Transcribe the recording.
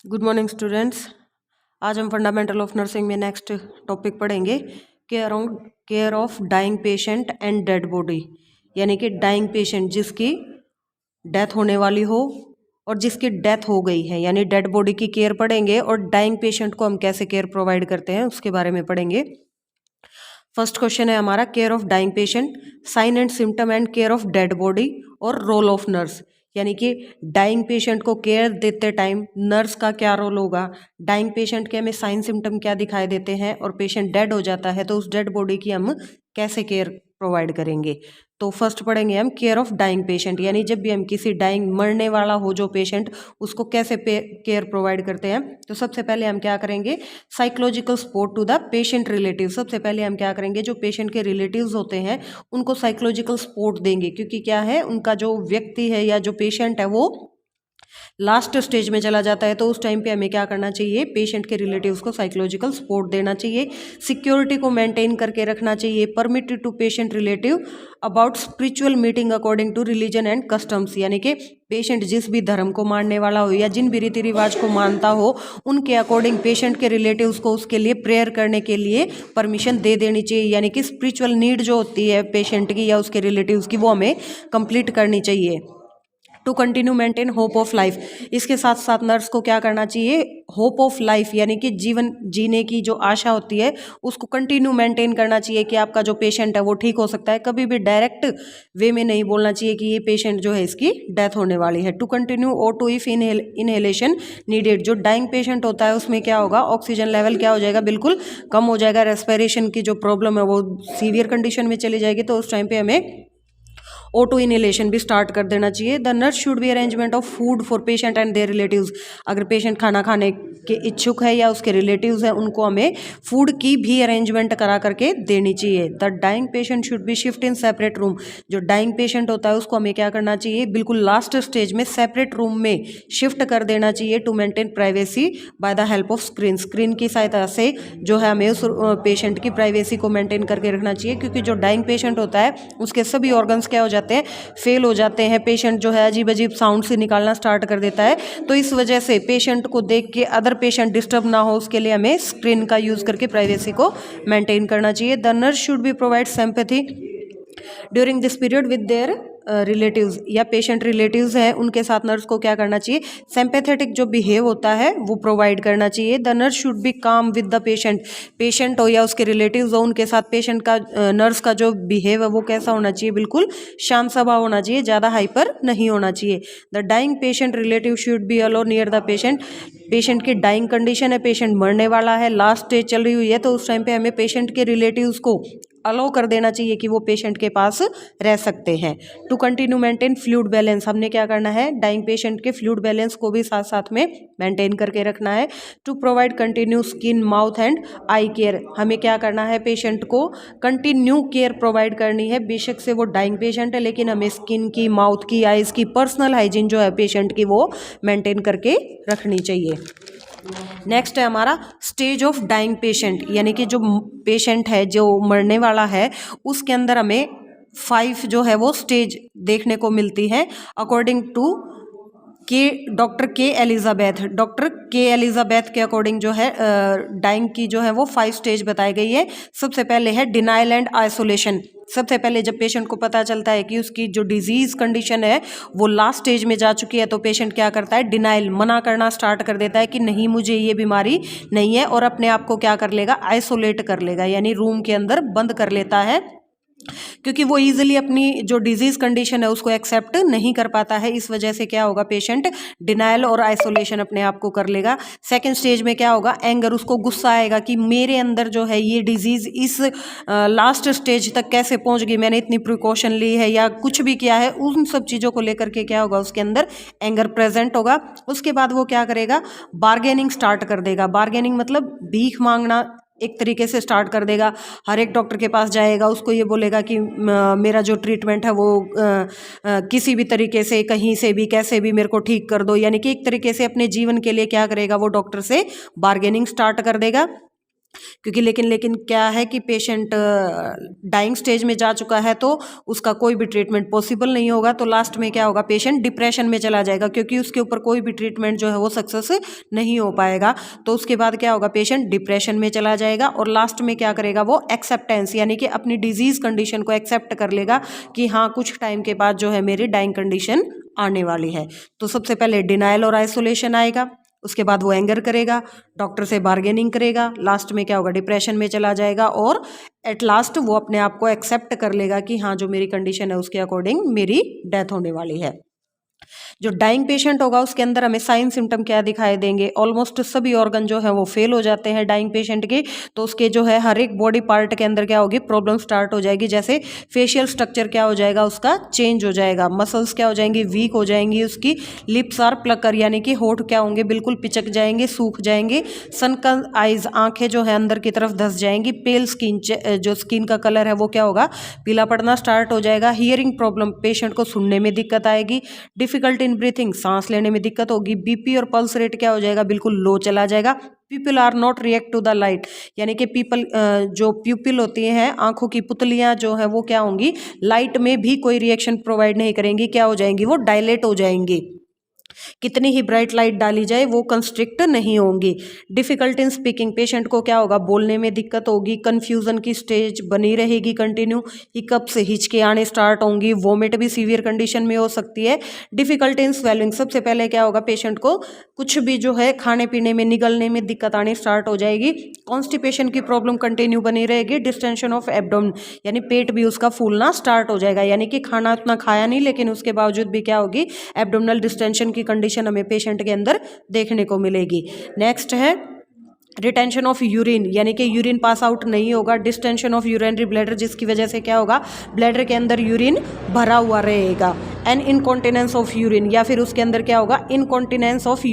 Good morning students. आज हम fundamental of nursing में नेक्स्ट टॉपिक पढ़ेंगे care of dying patient and dead body. यानी कि डाइंग पेशेंट जिसकी डेथ होने वाली हो और जिसकी डेथ हो गई है, यानी डेड बॉडी की केयर पढ़ेंगे। और डाइंग पेशेंट को हम कैसे केयर प्रोवाइड करते हैं उसके बारे में पढ़ेंगे। फर्स्ट क्वेश्चन है हमारा, care of dying patient, sign and symptom and care of dead body और रोल ऑफ नर्स। यानी कि डाइंग पेशेंट को केयर देते टाइम नर्स का क्या रोल होगा, डाइंग पेशेंट के हमें साइन सिम्टम क्या दिखाई देते हैं, और पेशेंट डेड हो जाता है तो उस डेड बॉडी की हम कैसे केयर प्रोवाइड करेंगे। तो फर्स्ट पढ़ेंगे हम केयर ऑफ डाइंग पेशेंट, यानी जब भी हम किसी डाइंग मरने वाला हो जो पेशेंट, उसको कैसे केयर प्रोवाइड करते हैं। तो सबसे पहले हम क्या करेंगे, psychological support to the patient relative. सबसे पहले हम क्या करेंगे, जो पेशेंट के रिलेटिव्स होते हैं उनको साइकोलॉजिकल सपोर्ट देंगे, क्योंकि क्या है, उनका जो व्यक्ति है या जो पेशेंट है वो लास्ट स्टेज में चला जाता है। तो उस टाइम पे हमें क्या करना चाहिए, पेशेंट के रिलेटिव्स को साइकोलॉजिकल सपोर्ट देना चाहिए, सिक्योरिटी को मेंटेन करके रखना चाहिए, permitted to patient relative about spiritual meeting according to religion and customs. यानी कि पेशेंट जिस भी धर्म को मानने वाला हो या जिन भी रीति रिवाज को मानता हो, उनके अकॉर्डिंग पेशेंट के रिलेटिव्स को उसके लिए प्रेयर करने के लिए परमिशन दे देनी चाहिए। यानी कि स्पिरिचुअल नीड जो होती है पेशेंट की या उसके रिलेटिव्स की, वो हमें कंप्लीट करनी चाहिए। To continue maintain hope of life, इसके साथ साथ नर्स को क्या करना चाहिए, होप ऑफ लाइफ यानी कि जीवन जीने की जो आशा होती है उसको कंटिन्यू मेंटेन करना चाहिए कि आपका जो पेशेंट है वो ठीक हो सकता है। कभी भी डायरेक्ट वे में नहीं बोलना चाहिए कि ये पेशेंट जो है इसकी डेथ होने वाली है। टू कंटिन्यू और टू इफ इनहेलेशन नीडेड, जो डाइंग पेशेंट होता है उसमें क्या होगा, ऑक्सीजन लेवल क्या हो जाएगा, बिल्कुल कम हो जाएगा, रेस्पिरेशन की जो प्रॉब्लम है वो सीवियर कंडीशन में चली जाएगी। तो उस टाइम पे हमें ऑटो इनहेलेशन भी स्टार्ट कर देना चाहिए। The nurse should be arrangement of food for patient and their relatives, अगर पेशेंट खाना खाने के इच्छुक है या उसके रिलेटिव्स हैं उनको हमें फूड की भी अरेंजमेंट करा करके देनी चाहिए। The dying patient should be shift in separate room, जो डाइंग पेशेंट होता है उसको हमें क्या करना चाहिए, बिल्कुल लास्ट स्टेज में सेपरेट रूम में शिफ्ट कर देना चाहिए। To maintain privacy by the help of screen, screen की सहायता से जो है हमें उस पेशेंट की प्राइवेसी को मेंटेन करके रखना चाहिए, क्योंकि जो डाइंग पेशेंट होता है उसके सभी ऑर्गन्स क्या हो जाते हैं, फेल हो जाते हैं। पेशेंट जो है अजीब अजीब साउंड से निकालना स्टार्ट कर देता है। तो इस वजह से पेशेंट को देख के अदर पेशेंट डिस्टर्ब ना हो, उसके लिए हमें स्क्रीन का यूज करके प्राइवेसी को मेंटेन करना चाहिए। The nurse should B provide sympathy during this period with their relatives, या पेशेंट रिलेटिव्स हैं उनके साथ नर्स को क्या करना चाहिए, सिंपैथेटिक जो बिहेव होता है वो प्रोवाइड करना चाहिए। द नर्स शुड बी काम विद द पेशेंट, पेशेंट हो या उसके रिलेटिव्स हो उनके साथ पेशेंट का नर्स का जो बिहेव है वो कैसा होना चाहिए, बिल्कुल शांत स्वभाव होना चाहिए, ज़्यादा हाइपर नहीं होना चाहिए। The dying patient relative should be allow near the patient, patient की डाइंग कंडीशन है, पेशेंट मरने वाला है, लास्ट स्टेज चल रही हुई है, तो उस टाइम पे हमें पेशेंट के रिलेटिव्स को अलाउ कर देना चाहिए कि वो पेशेंट के पास रह सकते हैं। To continue maintain fluid balance, हमने क्या करना है, डाइंग पेशेंट के फ्लूइड बैलेंस को भी साथ साथ में मेंटेन करके रखना है। To provide continue skin mouth and eye care, हमें क्या करना है, पेशेंट को कंटिन्यू केयर प्रोवाइड करनी है। बेशक से वो डाइंग पेशेंट है लेकिन हमें स्किन की, माउथ की, आइज़ की, पर्सनल हाइजीन जो है पेशेंट की वो मेंटेन करके रखनी चाहिए। नेक्स्ट है हमारा स्टेज ऑफ डाइंग पेशेंट, यानी कि जो पेशेंट है जो मरने वाला है उसके अंदर हमें 5 जो है वो स्टेज देखने को मिलती है अकॉर्डिंग टू डॉक्टर के एलिजाबेथ के अकॉर्डिंग जो है डाइंग की जो है वो 5 स्टेज बताई गई है। सबसे पहले है डिनाइल एंड आइसोलेशन। सबसे पहले जब पेशेंट को पता चलता है कि उसकी जो डिजीज कंडीशन है वो लास्ट स्टेज में जा चुकी है, तो पेशेंट क्या करता है, डिनाइल, मना करना स्टार्ट कर देता है कि नहीं मुझे ये बीमारी नहीं है, और अपने आप को क्या कर लेगा, आइसोलेट कर लेगा, यानी रूम के अंदर बंद कर लेता है, क्योंकि वो इजीली अपनी जो डिजीज कंडीशन है उसको एक्सेप्ट नहीं कर पाता है। इस वजह से क्या होगा, पेशेंट डिनाइल और आइसोलेशन अपने आप को कर लेगा। सेकंड स्टेज में क्या होगा, एंगर, उसको गुस्सा आएगा कि मेरे अंदर जो है ये डिजीज इस लास्ट स्टेज तक कैसे पहुंच गई, मैंने इतनी प्रिकॉशन ली है या कुछ भी किया है, उन सब चीज़ों को लेकर के क्या होगा, उसके अंदर एंगर प्रेजेंट होगा। उसके बाद वो क्या करेगा, बार्गेनिंग स्टार्ट कर देगा। बार्गेनिंग मतलब भीख मांगना एक तरीके से स्टार्ट कर देगा। हर एक डॉक्टर के पास जाएगा, उसको ये बोलेगा कि मेरा जो ट्रीटमेंट है वो किसी भी तरीके से, कहीं से भी, कैसे भी मेरे को ठीक कर दो, यानी कि एक तरीके से अपने जीवन के लिए क्या करेगा, वो डॉक्टर से बार्गेनिंग स्टार्ट कर देगा। क्योंकि लेकिन क्या है कि पेशेंट डाइंग स्टेज में जा चुका है तो उसका कोई भी ट्रीटमेंट पॉसिबल नहीं होगा, तो लास्ट में क्या होगा, पेशेंट डिप्रेशन में चला जाएगा क्योंकि उसके ऊपर कोई भी ट्रीटमेंट जो है वो सक्सेस नहीं हो पाएगा। तो उसके बाद क्या होगा, पेशेंट डिप्रेशन में चला जाएगा और लास्ट में क्या करेगा, वो एक्सेप्टेंस यानी कि अपनी डिजीज कंडीशन को एक्सेप्ट कर लेगा कि हाँ कुछ टाइम के बाद जो है मेरी डाइंग कंडीशन आने वाली है। तो सबसे पहले डिनायल और आइसोलेशन आएगा, उसके बाद वो एंगर करेगा, डॉक्टर से बार्गेनिंग करेगा, लास्ट में क्या होगा, डिप्रेशन में चला जाएगा और एट लास्ट वो अपने आप को एक्सेप्ट कर लेगा कि हाँ जो मेरी कंडीशन है उसके अकॉर्डिंग मेरी डेथ होने वाली है। जो डाइंग पेशेंट होगा उसके अंदर हमें साइन सिम्टम क्या दिखाई देंगे, ऑलमोस्ट सभी ऑर्गन जो है वो फेल हो जाते हैं डाइंग पेशेंट के। तो उसके जो है हर एक बॉडी पार्ट के अंदर क्या होगी, प्रॉब्लम स्टार्ट हो जाएगी। जैसे फेशियल स्ट्रक्चर क्या हो जाएगा, उसका चेंज हो जाएगा, मसल्स क्या हो जाएंगी, वीक हो जाएंगी, उसकी लिप्स आर प्लकर यानी कि होठ क्या होंगे, बिल्कुल पिचक जाएंगे, सूख जाएंगे, सनकन आइज आंखें जो है अंदर की तरफ धस जाएंगी, पेल स्किन जो स्किन का कलर है वो क्या होगा, पीला पड़ना स्टार्ट हो जाएगा, हियरिंग प्रॉब्लम पेशेंट को सुनने में दिक्कत आएगी, डिफिकल्ट इन ब्रीथिंग सांस लेने में दिक्कत होगी, बीपी और पल्स रेट क्या हो जाएगा, बिल्कुल लो चला जाएगा, pupil are not react to the light यानी कि पीपल जो प्यूपिल होती हैं, आंखों की पुतलियां जो है वो क्या होंगी, लाइट में भी कोई रिएक्शन प्रोवाइड नहीं करेंगी, क्या हो जाएंगी, वो डायलेट हो जाएंगी, कितनी ही ब्राइट लाइट डाली जाए वो कंस्ट्रिक्ट नहीं होंगी। डिफिकल्ट इन स्पीकिंग पेशेंट को क्या होगा, बोलने में दिक्कत होगी, कंफ्यूजन की स्टेज बनी रहेगी कंटिन्यू, हिकअप से हिचके आने स्टार्ट होंगी, वोमिट भी सीवियर कंडीशन में हो सकती है। डिफिकल्ट इन स्वेलिंग सबसे पहले क्या होगा, पेशेंट को कुछ भी जो है खाने पीने में निगलने में दिक्कत आनी स्टार्ट हो जाएगी, कॉन्स्टिपेशन की प्रॉब्लम कंटिन्यू बनी रहेगी, डिस्टेंशन ऑफ एब्डोमेन यानी पेट भी उसका फूलना स्टार्ट हो जाएगा, यानी कि खाना उतना खाया नहीं लेकिन उसके बावजूद भी क्या होगी, एब्डोमिनल डिस्टेंशन की कंडीशन हमें पेशेंट के अंदर देखने को मिलेगी। नेक्स्ट है रिटेंशन ऑफ यूरिन यानी कि यूरिन पास आउट नहीं होगा, डिस्टेंशन ऑफ यूरिनरी ब्लैडर जिसकी वजह से क्या होगा, ब्लैडर के अंदर यूरिन भरा हुआ रहेगा, एंड इनकॉन्टिनेंस ऑफ यूरिन या फिर उसके अंदर क्या होगा, इनकॉन्टिनेंस ऑफ